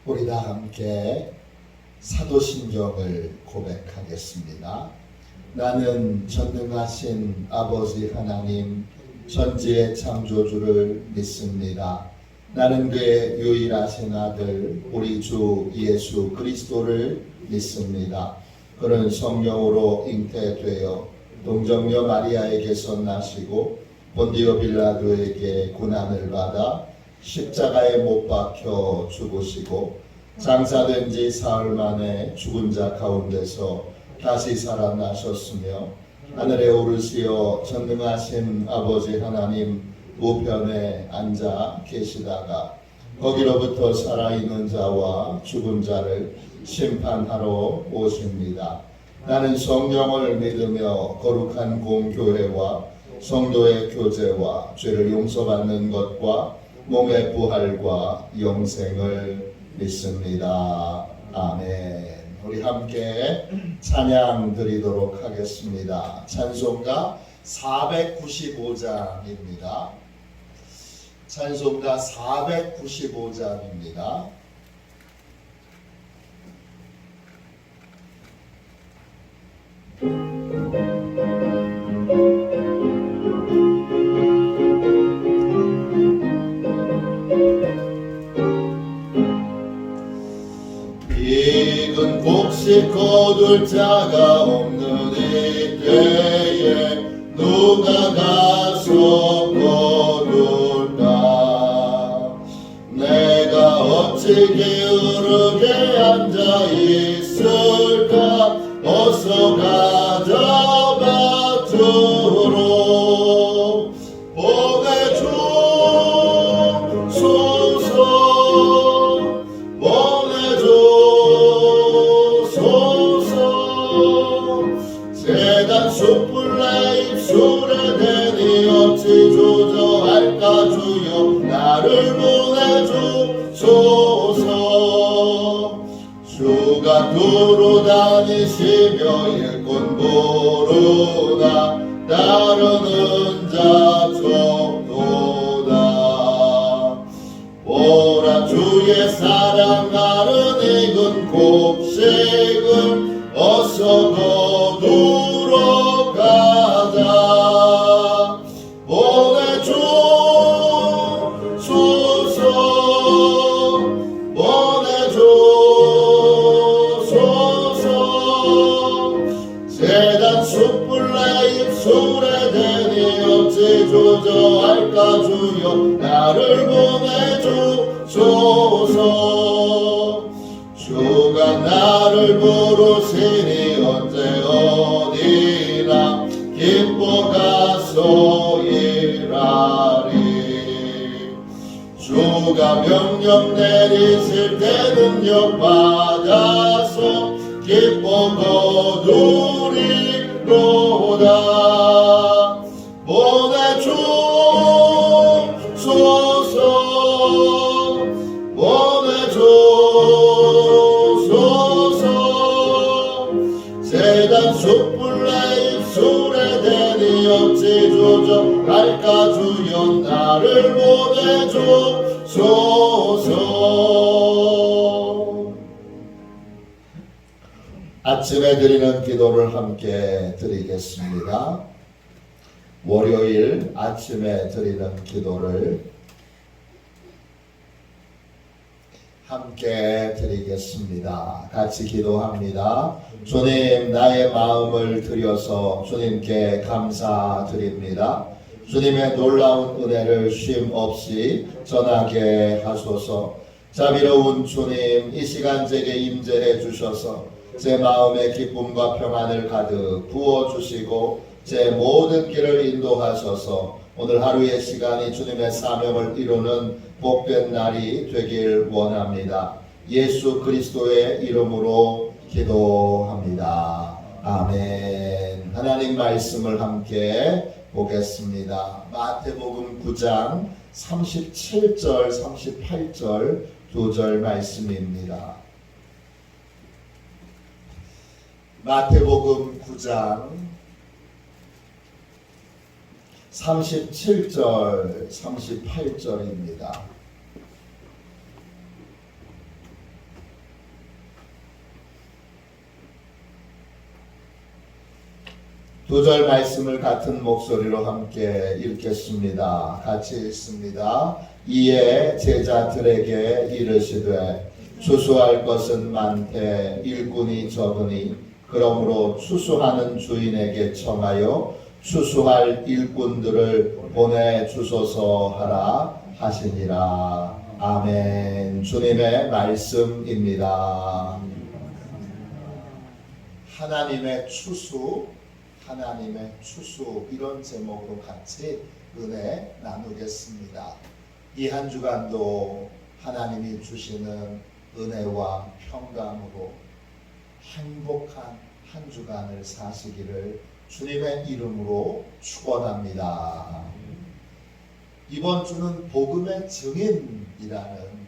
우리 다 함께 사도신경을 고백하겠습니다. 나는 전능하신 아버지 하나님 천지의 창조주를 믿습니다. 나는 그의 유일하신 아들 우리 주 예수 그리스도를 믿습니다. 그는 성령으로 잉태되어 동정녀 마리아에게서 나시고 본디오 빌라도에게 고난을 받아 십자가에 못 박혀 죽으시고 장사된 지 사흘 만에 죽은 자 가운데서 다시 살아나셨으며 하늘에 오르시어 전능하신 아버지 하나님 우편에 앉아 계시다가 거기로부터 살아있는 자와 죽은 자를 심판하러 오십니다. 나는 성령을 믿으며 거룩한 공교회와 성도의 교제와 죄를 용서받는 것과 몸의 부활과 영생을 믿습니다. 아멘. 우리 함께 찬양 드리도록 하겠습니다. 찬송가 495장입니다. 찬송가 495장입니다. 익은 곡식 거둘 자가 없는 이때에 누가 가서 거둘까? 내가 어찌 게으르게 앉아 있을까? 어서 가져가 들어 보내주소서 재단 숯불 내 입술에 대니 어찌 조져할까 주여 나를 보내주소서. 주가 두루 다니시며 일꾼 부르나 따르는 자 적도다. 보라 주의 사랑 나는 익은 곡식을 어서 거두러 가자. 보내주소서 보내주소서. 재단 숯불 내 입술에 대니 어찌 조져할까 주여 나를 보내주소서. 주가 나를 부르시니 언제 어디나 기뻐 가서 일하리. 주가 명령 내리실 때 능력 받아서 기뻐 거두리로다. 보내주소서 보내주소서. 재단 숯불 내 입술에 대니 어찌 조져할까 주여 나를 보내주소서. 아침에 드리는 기도를 함께 드리겠습니다. 월요일 아침에 드리는 기도를 함께 드리겠습니다. 같이 기도합니다. 주님, 나의 마음을 드려서 주님께 감사드립니다. 주님의 놀라운 은혜를 쉼 없이 전하게 하소서. 자비로운 주님, 이 시간 제게 임재해 주셔서 제 마음에 기쁨과 평안을 가득 부어주시고 제 모든 길을 인도하셔서 오늘 하루의 시간이 주님의 사명을 이루는 복된 날이 되길 원합니다. 예수 그리스도의 이름으로 기도합니다. 아멘. 하나님 말씀을 함께 보겠습니다. 마태복음 9장 37절 38절 두 절 말씀입니다. 마태복음 9장 37절 38절입니다. 두 절 말씀을 같은 목소리로 함께 읽겠습니다. 같이 읽습니다. 이에 제자들에게 이르시되 추수할 것은 많되 일꾼이 적으니 그러므로 추수하는 주인에게 청하여 추수할 일꾼들을 보내주소서 하라 하시니라. 아멘. 주님의 말씀입니다. 하나님의 추수, 이런 제목으로 같이 은혜 나누겠습니다. 이 한 주간도 하나님이 주시는 은혜와 평강으로 행복한 한 주간을 사시기를 주님의 이름으로 축원합니다. 이번 주는 복음의 증인이라는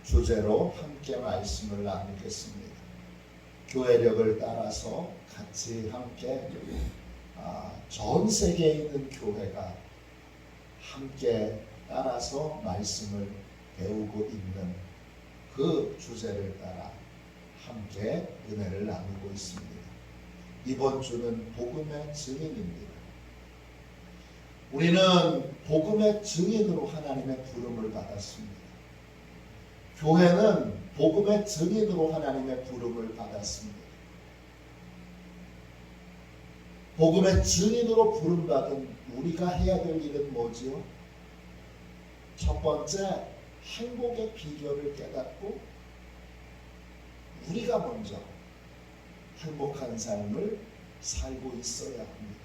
주제로 함께 말씀을 나누겠습니다. 교회력을 따라서 같이 함께 전 세계에 있는 교회가 함께 따라서 말씀을 배우고 있는 그 주제를 따라 함께 은혜를 나누고 있습니다. 이번 주는 복음의 증인입니다. 우리는 복음의 증인으로 하나님의 부름을 받았습니다. 교회는 복음의 증인으로 하나님의 부름을 받았습니다. 복음의 증인으로 부름받은 우리가 해야 될 일은 뭐지요? 첫 번째, 행복의 비결을 깨닫고 우리가 먼저 행복한 삶을 살고 있어야 합니다.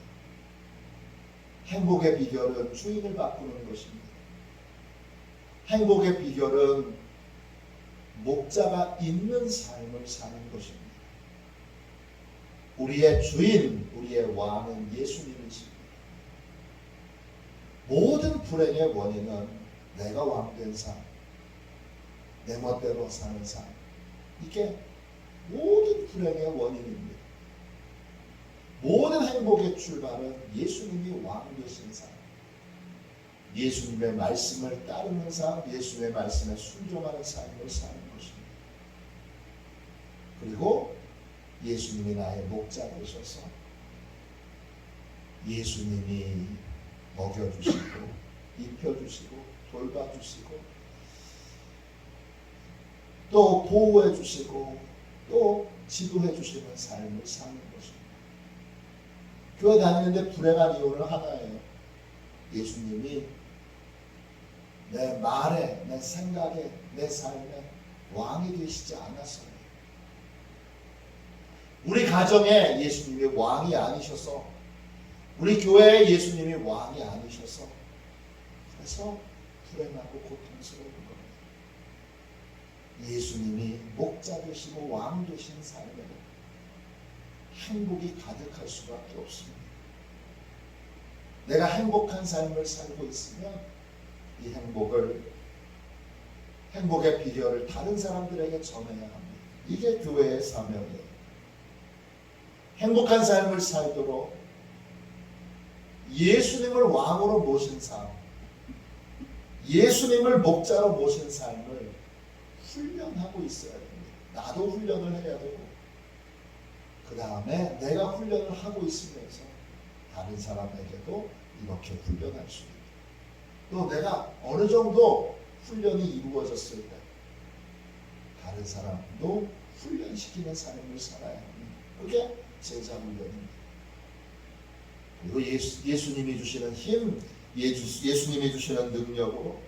행복의 비결은 주인을 바꾸는 것입니다. 행복의 비결은 목자가 있는 삶을 사는 것입니다. 우리의 주인, 우리의 왕은 예수님이십니다. 모든 불행의 원인은 내가 왕된 삶, 내 멋대로 사는 삶, 이게 모든 불행의 원인입니다. 모든 행복의 출발은 예수님이 왕 되신 삶, 예수님의 말씀을 따르는 삶, 예수님의 말씀에 순종하는 삶을 사는 것입니다. 그리고 예수님이 나의 목자 되셔서 예수님이 먹여주시고 입혀주시고 돌봐주시고 또 보호해주시고 또 지도해주시는 삶을 사는 것입니다. 교회 다니는데 불행한 이유는 하나예요. 예수님이 내 말에, 내 생각에, 내 삶에 왕이 되시지 않았어요. 우리 가정에 예수님이 왕이 아니셔서, 우리 교회에 예수님이 왕이 아니셔서, 그래서 불행하고 고통스러운 겁니다. 예수님이 목자 되시고 왕 되신 삶에는 행복이 가득할 수밖에 없습니다. 내가 행복한 삶을 살고 있으면 이 행복의 비결을 다른 사람들에게 전해야 합니다. 이게 교회의 사명이에요. 행복한 삶을 살도록 예수님을 왕으로 모신 삶, 예수님을 목자로 모신 삶을 훈련하고 있어야 됩니다. 나도 훈련을 해야 되고, 그 다음에 내가 훈련을 하고 있으면서 다른 사람에게도 이렇게 훈련할 수 있다. 또 내가 어느 정도 훈련이 이루어졌을 때 다른 사람도 훈련시키는 삶을 살아야 합니다. 그게 제자 훈련입니다. 그리고 예수님이 주시는 힘, 예수님이 주시는 능력으로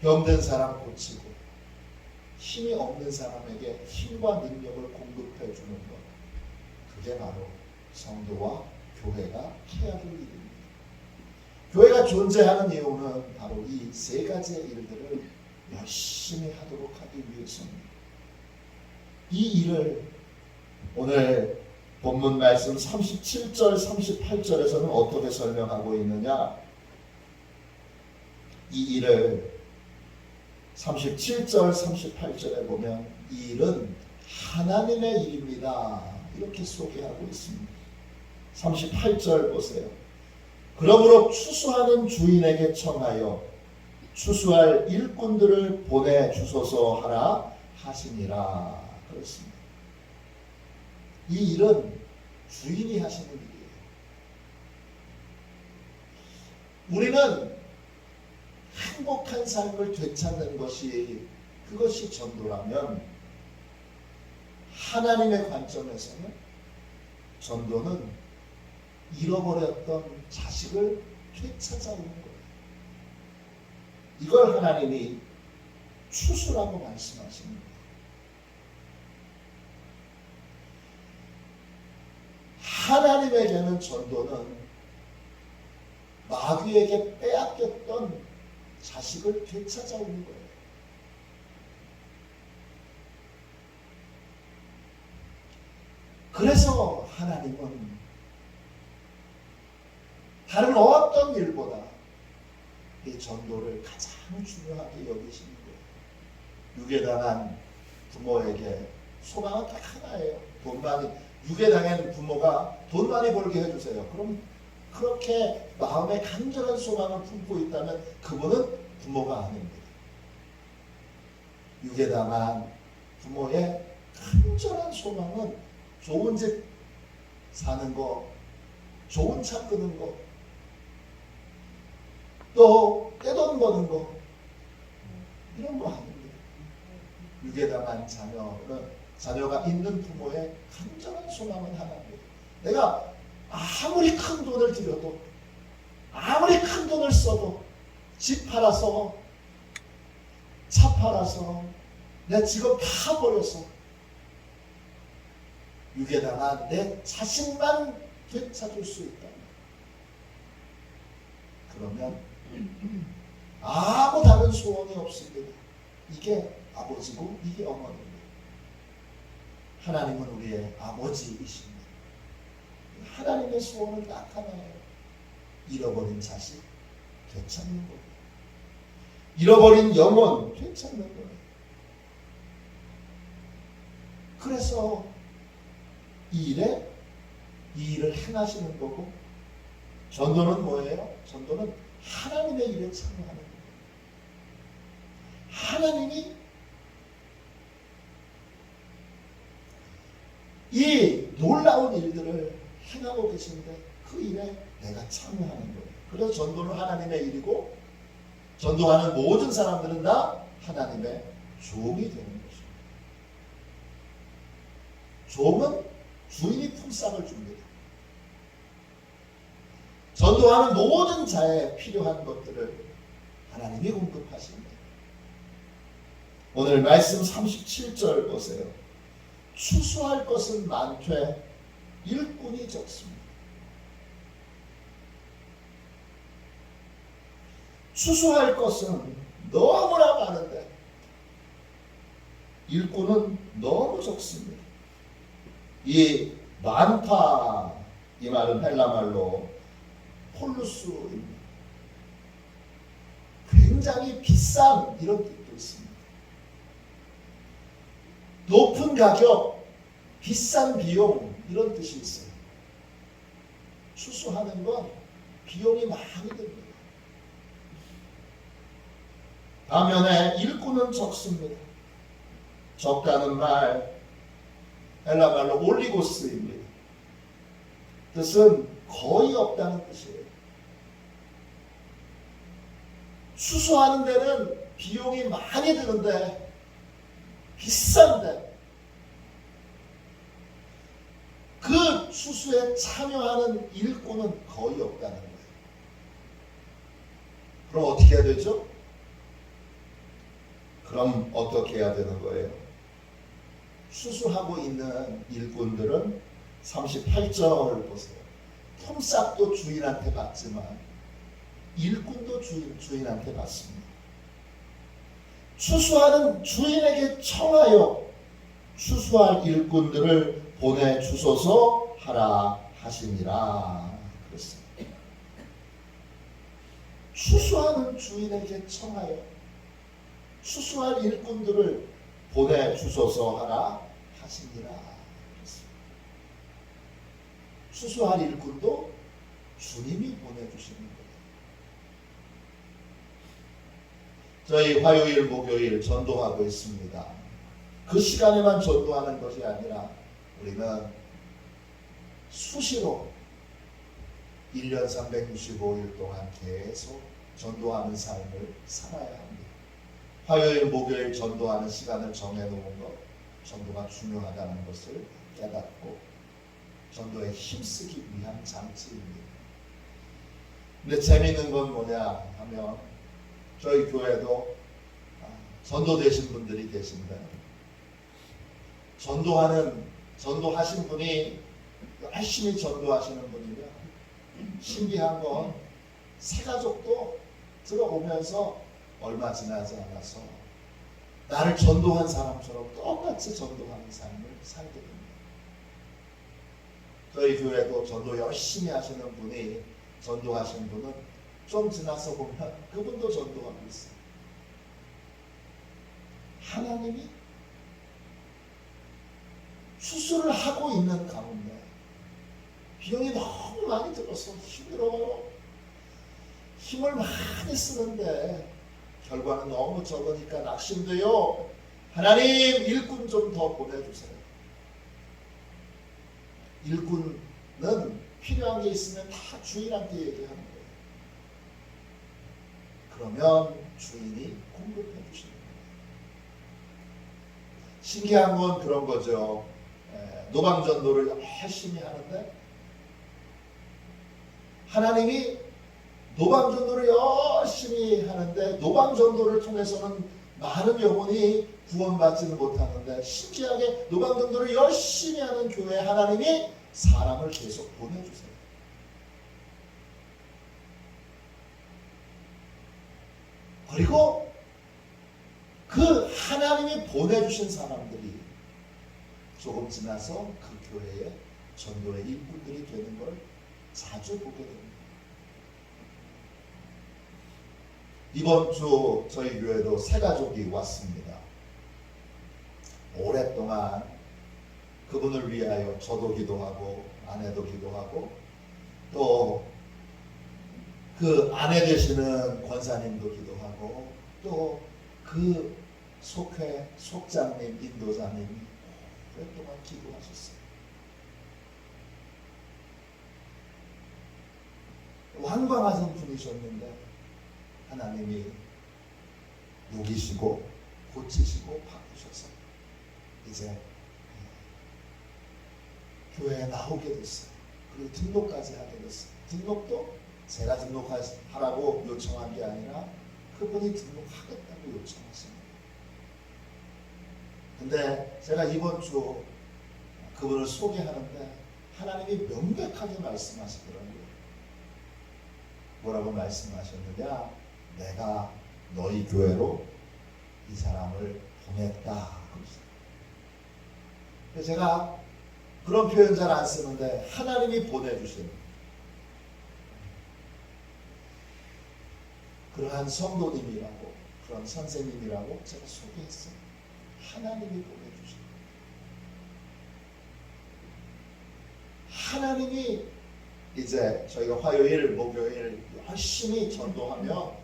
병든 사람 고치고 힘이 없는 사람에게 힘과 능력을 공급해 주는 것, 그게 바로 성도와 교회가 해야 될 일입니다. 교회가 존재하는 이유는 바로 이 세 가지의 일들을 열심히 하도록 하기 위해서입니다. 이 일을 오늘 본문 말씀 37절, 38절에서는 어떻게 설명하고 있느냐? 이 일을 37절, 38절에 보면 이 일은 하나님의 일입니다. 이렇게 소개하고 있습니다. 38절 보세요. 그러므로 추수하는 주인에게 청하여 추수할 일꾼들을 보내주소서 하라 하시니라. 그렇습니다. 이 일은 주인이 하시는 일이에요. 우리는 행복한 삶을 되찾는 그것이 전도라면, 하나님의 관점에서는 전도는 잃어버렸던 자식을 되찾아오는 거예요. 이걸 하나님이 추수라고 말씀하시는 거예요. 하나님에게는 전도는 마귀에게 빼앗겼던 자식을 되찾아오는 거예요. 그래서 하나님은 다른 어떤 일보다 이 전도를 가장 중요하게 여기시는 거예요. 유괴당한 부모에게 소망은 딱 하나예요. 유괴당한 부모가 돈 많이 벌게 해주세요. 그럼 그렇게 마음에 간절한 소망을 품고 있다면 그분은 부모가 아닙니다. 유괴당한 부모의 간절한 소망은 좋은 집 사는 거, 좋은 차 끄는 거, 또 떼돈 버는 거, 이런 거 아닙니다. 유괴당한 자녀가 있는 부모의 간절한 소망은 하나입니다. 내가 아무리 큰 돈을 들여도, 아무리 큰 돈을 써도, 집 팔아서, 차 팔아서, 내 직업 다 버려서 유괴당한 내 자식만 되찾을 수 있다. 그러면 아무 다른 소원이 없습니다. 이게 아버지고 이게 어머니입니다. 하나님은 우리의 아버지이십니다. 하나님의 소원은 딱 하나예요. 잃어버린 자식 되찾는 거예요. 잃어버린 영혼 되찾는 거예요. 그래서 이 일을 행하시는 거고, 전도는 뭐예요? 전도는 하나님의 일에 참여하는 거예요. 하나님이 이 놀라운 일들을 행하고 계신데 그 일에 내가 참여하는 거예요. 그래서 전도는 하나님의 일이고, 전도하는 모든 사람들은 다 하나님의 종이 되는 것입니다. 종은 주인이 품삯을 줍니다. 전도하는 모든 자에 필요한 것들을 하나님이 공급하십니다. 오늘 말씀 37절 보세요. 추수할 것은 많되 일꾼이 적습니다. 추수할 것은 너무나 많은데 일꾼은 너무 적습니다. 이 많다, 이 말은 헬라말로 폴루스입니다. 굉장히 비싼 이런 뜻도 있습니다. 높은 가격, 비싼 비용 이런 뜻이 있어요. 추수하는 건 비용이 많이 듭니다. 반면에 일꾼은 적습니다. 적다는 말 헬라말로 올리고스입니다. 뜻은 거의 없다는 뜻이에요. 추수하는 데는 비용이 많이 드는데, 비싼데 그 추수에 참여하는 일꾼은 거의 없다는 거예요. 그럼 어떻게 해야 되죠? 그럼 어떻게 해야 되는 거예요? 추수하고 있는 일꾼들은 38절 보세요. 품삯도 주인한테 받지만 일꾼도 주인한테 받습니다. 추수하는 주인에게 청하여 추수할 일꾼들을 보내주소서 하라 하시니라. 그랬습니다. 추수하는 주인에게 청하여 추수할 일꾼들을 보내주소서 하라 하시니라. 그랬습니다. 추수할 일꾼도 주님이 보내주시는 거예요. 저희 화요일, 목요일 전도하고 있습니다. 그 시간에만 전도하는 것이 아니라 우리는 수시로 1년 365일 동안 계속 전도하는 삶을 살아야 합니다. 화요일, 목요일 전도하는 시간을 정해놓은 것, 전도가 중요하다는 것을 깨닫고 전도에 힘쓰기 위한 장치입니다. 근데 재미있는 건 뭐냐 하면 저희 교회도 전도되신 분들이 계신데 전도하신 분이 열심히 전도하시는 분이면 신기한 건 새가족도 들어오면서 얼마 지나지 않아서 나를 전도한 사람처럼 똑같이 전도하는 삶을 살게 됩니다. 저희 교회도 전도 열심히 하시는 분이 전도하신 분은 좀 지나서 보면 그분도 전도하고 있어요. 하나님이 수술을 하고 있는 가운데 비용이 너무 많이 들어서 힘들어요. 힘을 많이 쓰는데 결과는 너무 적으니까 낙심돼요. 하나님, 일꾼 좀 더 보내주세요. 일꾼은 필요한 게 있으면 다 주인한테 얘기하는 거예요. 그러면 주인이 공급해 주시는 거예요. 신기한 건 그런 거죠. 노방전도를 열심히 하는데 하나님이 노방전도를 열심히 하는데 노방전도를 통해서는 많은 영혼이 구원받지는 못하는데 신기하게 노방전도를 열심히 하는 교회에 하나님이 사람을 계속 보내주세요. 그리고 그 하나님이 보내주신 사람들이 조금 지나서 그 교회에 전도의 일꾼들이 되는 걸 자주 보게 됩니다. 이번 주 저희 교회도 새 가족이 왔습니다. 오랫동안 그분을 위하여 저도 기도하고 아내도 기도하고 또 그 아내 되시는 권사님도 기도하고 또 그 속회 속장님 인도자님이 오랫동안 기도하셨어요. 완강하신 분이셨는데 하나님이 녹이시고 고치시고 바꾸셔서 이제 교회에 나오게 됐어요. 그리고 등록까지 하게 됐어요. 등록도 제가 등록하라고 요청한 게 아니라 그분이 등록하겠다고 요청하십니다. 근데 제가 이번 주 그분을 소개하는데 하나님이 명백하게 말씀하시더라고요. 뭐라고 말씀하셨느냐? 내가 너희 교회로 이 사람을 보냈다. 그래서 제가 그런 표현 잘 안 쓰는데 하나님이 보내주신 그러한 성도님이라고 그런 선생님이라고 제가 소개했어요. 하나님이 보내주신 하나님이 이제 저희가 화요일, 목요일 열심히 전도하며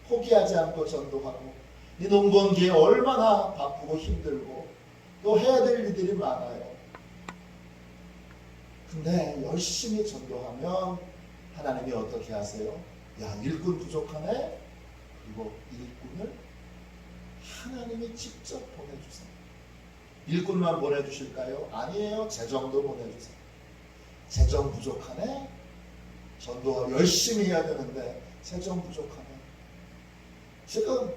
포기하지 않고 전도하고 이 농번기에 얼마나 바쁘고 힘들고 또 해야 될 일들이 많아요. 근데 열심히 전도하면 하나님이 어떻게 하세요? 야, 일꾼 부족하네? 그리고 일꾼을 하나님이 직접 보내주세요. 일꾼만 보내주실까요? 아니에요. 재정도 보내주세요. 재정 부족하네? 전도 열심히 해야 되는데 재정 부족하네. 지금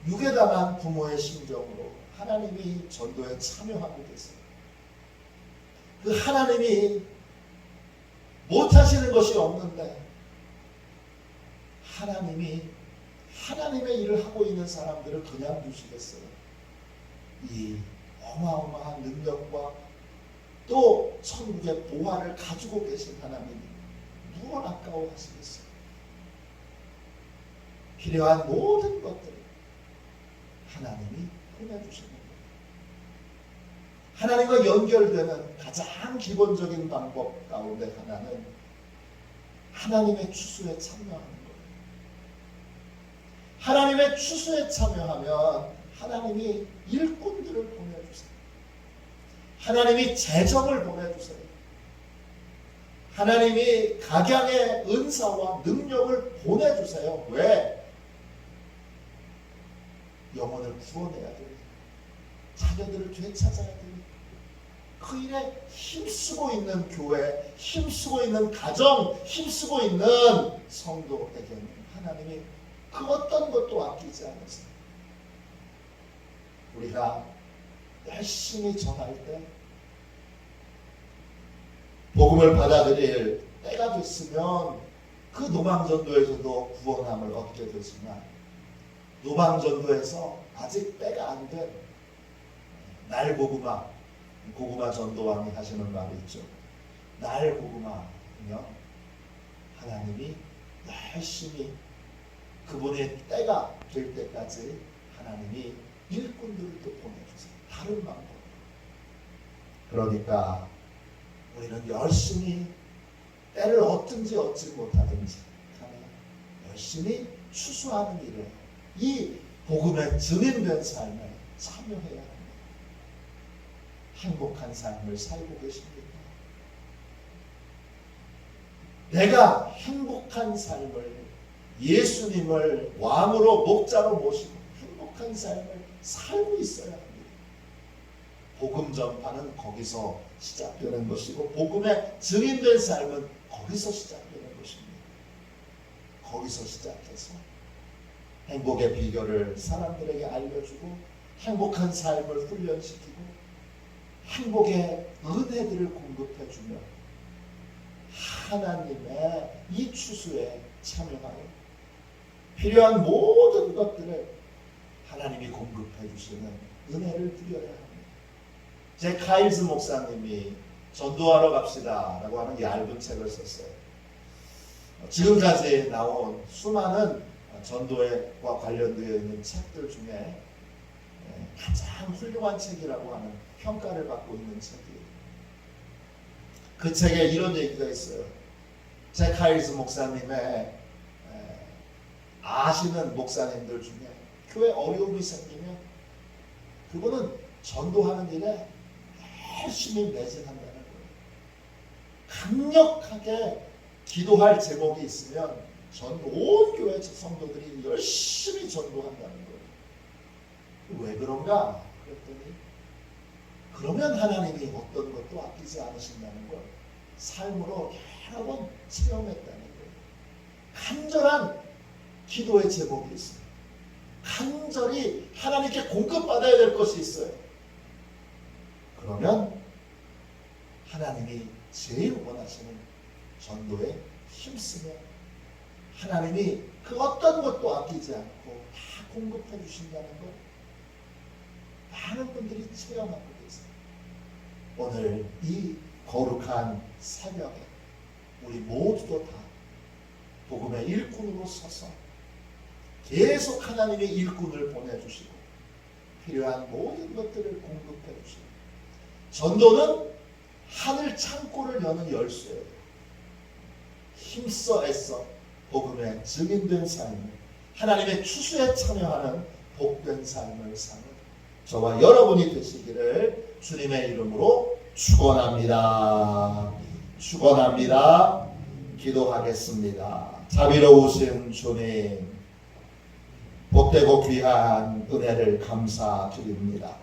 유괴당한 부모의 심정으로 하나님이 전도에 참여하고 계세요. 그 하나님이 못하시는 것이 없는데 하나님이 하나님의 일을 하고 있는 사람들을 그냥 두시겠어요? 이 어마어마한 능력과 또 천국의 보화를 가지고 계신 하나님이 무엇 아까워하시겠어요? 필요한 모든 것들을 하나님이 보내주시는 거예요. 하나님과 연결되는 가장 기본적인 방법 가운데 하나는 하나님의 추수에 참여하는 거예요. 하나님의 추수에 참여하면 하나님이 일꾼들을 보내주세요. 하나님이 재정을 보내주세요. 하나님이 각양의 은사와 능력을 보내주세요. 왜? 영혼을 구원해야 되니, 자녀들을 되찾아야 되니, 그 일에 힘쓰고 있는 교회, 힘쓰고 있는 가정, 힘쓰고 있는 성도에게는 하나님이 그 어떤 것도 아끼지 않으세요. 우리가 열심히 전할 때 복음을 받아들일 때가 됐으면 그 노방전도에서도 구원함을 얻게 되지만, 노방전도에서 아직 때가 안 된 날고구마, 고구마 전도왕이 하시는 말이 있죠. 날고구마면 하나님이 열심히 그분의 때가 될 때까지 하나님이 일꾼들을 또 보내주세요. 다른 방법. 그러니까 우리는 열심히 때를 얻든지 얻지 못하든지 간에 열심히 추수하는 일에 이 복음의 증인된 삶에 참여해야 합니다. 행복한 삶을 살고 계십니까? 내가 행복한 삶을, 예수님을 왕으로 목자로 모시고 행복한 삶을 살고 있어야 합니다. 복음 전파는 거기서 시작되는 것이고, 복음의 증인된 삶은 거기서 시작되는 것입니다. 거기서 시작해서 행복의 비결을 사람들에게 알려주고, 행복한 삶을 훈련시키고, 행복의 은혜들을 공급해주며 하나님의 이 추수에 참여하여 필요한 모든 것들을 하나님이 공급해 주시는 은혜를 드려야 합니다. 제 카일스 목사님이 전도하러 갑시다 라고 하는 얇은 책을 썼어요. 지금까지 나온 수많은 전도와 관련되어 있는 책들 중에 가장 훌륭한 책이라고 하는 평가를 받고 있는 책이에요. 그 책에 이런 얘기가 있어요. 제 카일스 목사님의 아시는 목사님들 중에 교회 어려움이 생기면 그분은 전도하는 일에 열심히 매진한다는 거예요. 강력하게 기도할 제목이 있으면 온 교회 성도들이 열심히 전도한다는 거예요. 왜 그런가? 그랬더니 그러면 하나님이 어떤 것도 아끼지 않으신다는 걸 삶으로 여러 번 체험했다는 거예요. 간절한 기도의 제목이 있어요. 간절히 하나님께 공급받아야 될 것이 있어요. 그러면 하나님이 제일 원하시는 전도에 힘쓰면 하나님이 그 어떤 것도 아끼지 않고 다 공급해 주신다는 걸 많은 분들이 체험하고 계세요. 오늘 이 거룩한 새벽에 우리 모두도 다 복음의 일꾼으로 서서 계속 하나님의 일꾼을 보내주시고 필요한 모든 것들을 공급해 주시고, 전도는 하늘 창고를 여는 열쇠예요. 힘써 애써 복음의 증인된 삶을, 하나님의 추수에 참여하는 복된 삶을 사는 저와 여러분이 되시기를 주님의 이름으로 축원합니다. 축원합니다. 기도하겠습니다. 자비로우신 주님, 복되고 귀한 은혜를 감사드립니다.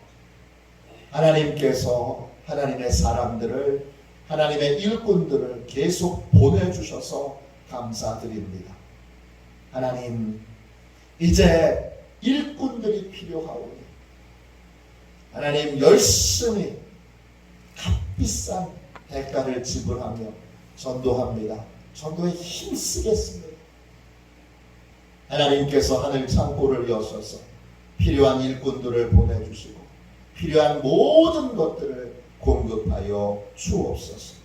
하나님께서 하나님의 사람들을, 하나님의 일꾼들을 계속 보내주셔서 감사드립니다. 하나님, 이제 일꾼들이 필요하오니 하나님 열심히 값비싼 대가를 지불하며 전도합니다. 전도에 힘쓰겠습니다. 하나님께서 하늘 창고를 여셔서 필요한 일꾼들을 보내주시고 필요한 모든 것들을 공급하여 주옵소서.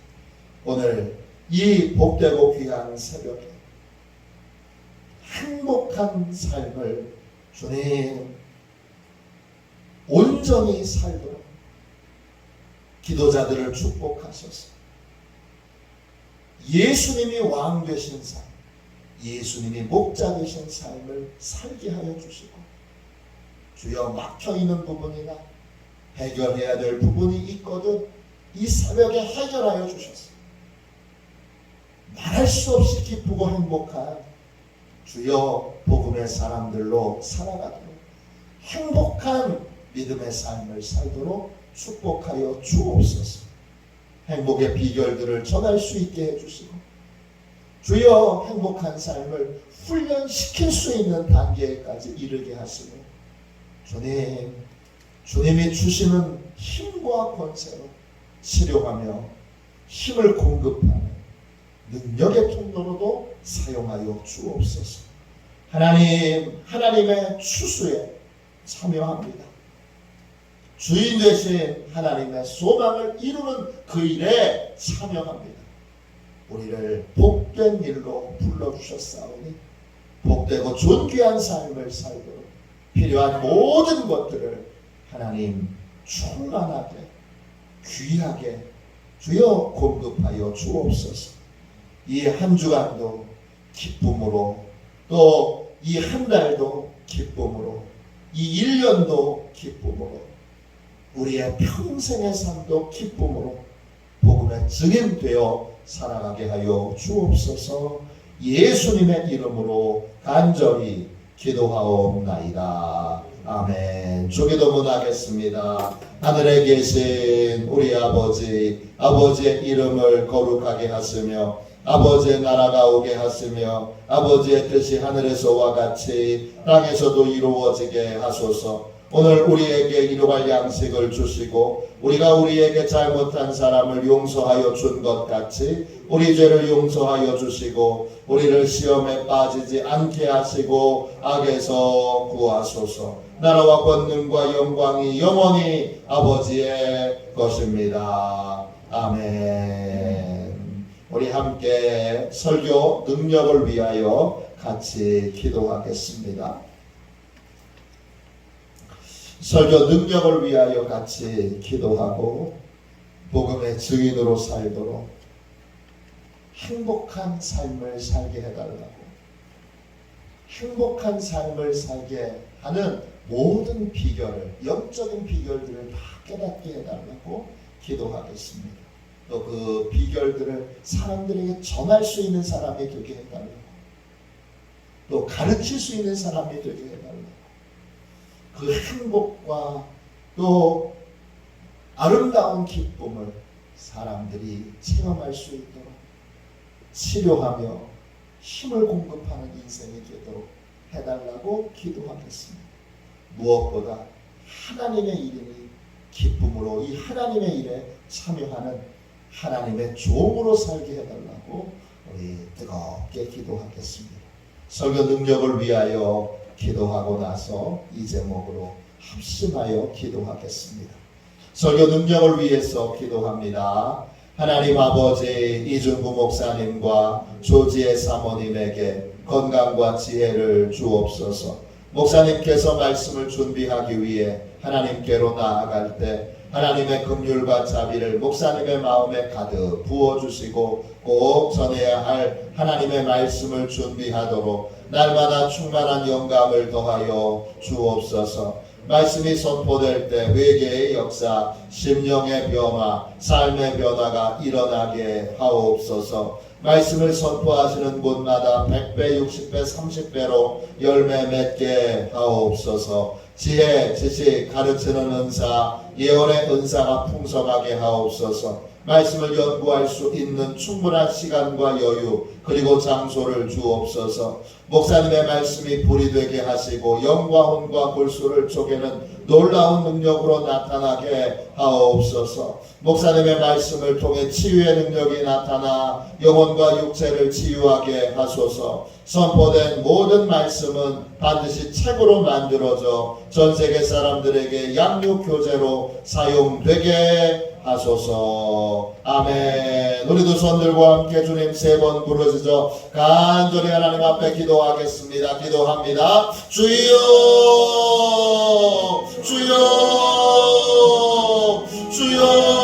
오늘 이 복되고 귀한 새벽에 행복한 삶을 주님 온전히 살도록 기도자들을 축복하셔서 예수님이 왕 되신 삶, 예수님이 목자 되신 삶을 살게 하여 주시고, 주여 막혀있는 부분이나 해결해야 될 부분이 있거든 이 새벽에 해결하여 주셔서 말할 수 없이 기쁘고 행복한 주여 복음의 사람들로 살아가도록 행복한 믿음의 삶을 살도록 축복하여 주옵소서. 행복의 비결들을 전할 수 있게 해주시고 주여 행복한 삶을 훈련시킬 수 있는 단계까지 이르게 하시고 주님이 주시는 힘과 권세로 치료하며 힘을 공급하는 능력의 통로로도 사용하여 주옵소서. 하나님의 추수에 참여합니다. 주인 되신 하나님의 소망을 이루는 그 일에 참여합니다. 우리를 복된 일로 불러주셨사오니 복되고 존귀한 삶을 살도록 필요한 모든 것들을 하나님 충만하게 귀하게 주여 공급하여 주옵소서. 이 한 주간도 기쁨으로 또 이 한 달도 기쁨으로 이 1년도 기쁨으로 우리의 평생의 삶도 기쁨으로 복음의 증인되어 살아가게 하여 주옵소서. 예수님의 이름으로 간절히 기도하옵나이다. 아멘. 주기도문 하겠습니다. 하늘에 계신 우리 아버지의 이름을 거룩하게 하시며 아버지의 나라가 오게 하시며 아버지의 뜻이 하늘에서와 같이 땅에서도 이루어지게 하소서. 오늘 우리에게 일용할 양식을 주시고 우리가 우리에게 잘못한 사람을 용서하여 준 것 같이 우리 죄를 용서하여 주시고 우리를 시험에 빠지지 않게 하시고 악에서 구하소서. 나라와 권능과 영광이 영원히 아버지의 것입니다. 아멘. 우리 함께 설교 능력을 위하여 같이 기도하겠습니다. 설교 능력을 위하여 같이 기도하고 복음의 증인으로 살도록 행복한 삶을 살게 해달라고, 행복한 삶을 살게 하는 모든 비결을, 영적인 비결들을 다 깨닫게 해달라고 기도하겠습니다. 또 그 비결들을 사람들에게 전할 수 있는 사람이 되게 해달라고, 또 가르칠 수 있는 사람이 되게 해달라고, 그 행복과 또 아름다운 기쁨을 사람들이 체험할 수 있도록 치료하며 힘을 공급하는 인생이 되도록 해달라고 기도하겠습니다. 무엇보다 하나님의 이름이 기쁨으로 이 하나님의 일에 참여하는 하나님의 종으로 살게 해달라고 우리 뜨겁게 기도하겠습니다. 설교 능력을 위하여 기도하고 나서 이 제목으로 합심하여 기도하겠습니다. 설교 능력을 위해서 기도합니다. 하나님 아버지, 이준구 목사님과 조지혜 사모님에게 건강과 지혜를 주옵소서. 목사님께서 말씀을 준비하기 위해 하나님께로 나아갈 때 하나님의 긍휼과 자비를 목사님의 마음에 가득 부어주시고 꼭 전해야 할 하나님의 말씀을 준비하도록 날마다 충만한 영감을 더하여 주옵소서. 말씀이 선포될 때 회개의 역사, 심령의 변화, 삶의 변화가 일어나게 하옵소서. 말씀을 선포하시는 곳마다 100배, 60배, 30배로 열매 맺게 하옵소서. 지혜, 지식, 가르치는 은사, 예언의 은사가 풍성하게 하옵소서. 말씀을 연구할 수 있는 충분한 시간과 여유 그리고 장소를 주옵소서. 목사님의 말씀이 불이 되게 하시고 영과 혼과 골수를 쪼개는 놀라운 능력으로 나타나게 하옵소서. 목사님의 말씀을 통해 치유의 능력이 나타나 영혼과 육체를 치유하게 하소서. 선포된 모든 말씀은 반드시 책으로 만들어져 전 세계 사람들에게 양육 교재로 사용되게 하소서. 아멘. 우리도 손들과 함께 주님 3번 부르짖어 간절히 하나님 앞에 기도하겠습니다. 기도합니다. 주여, 주여, 주여.